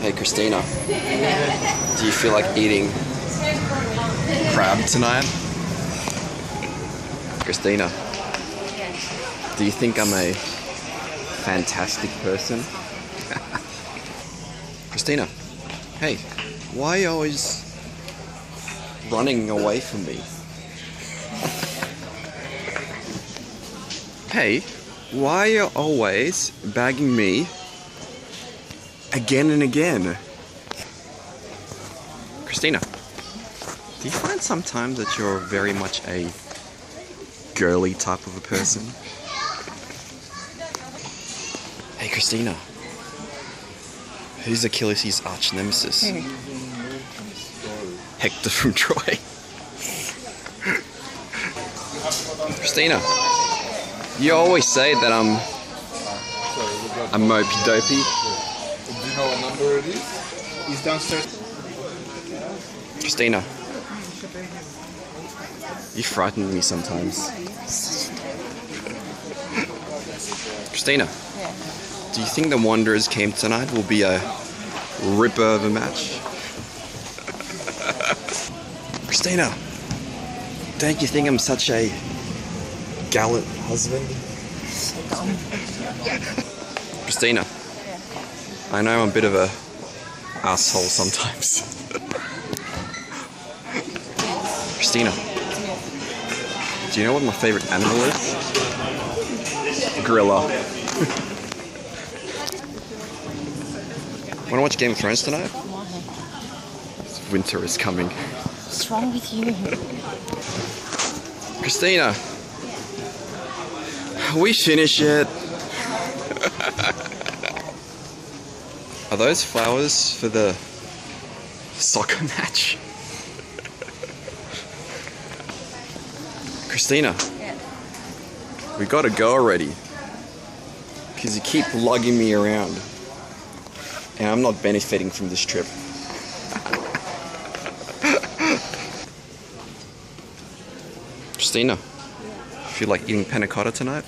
Hey Christina, do you feel like eating crab tonight? Christina, do you think I'm a fantastic person? Christina, hey, why are you always running away from me? Hey, why are you always bagging me again and again? Christina, do you find sometimes that you're very much a girly type of a person? Hey Christina, who's Achilles' arch nemesis? Hector from Troy. Christina, you always say that I'm mopey dopey. Do you know what number it is? He's downstairs. Christina, you frighten me sometimes. Christina, do you think the Wanderers game tonight will be a ripper of a match? Christina, don't you think I'm such a gallant husband? Christina, I know I'm a bit of a asshole sometimes. Christina, do you know what my favorite animal is? Gorilla. Wanna watch Game of Thrones tonight? Winter is coming. What's wrong with you? Christina, we finish it. Are those flowers for the soccer match? Christina, we gotta go already. Because you keep lugging me around. And I'm not benefiting from this trip. Christina, feel like eating panna cotta tonight?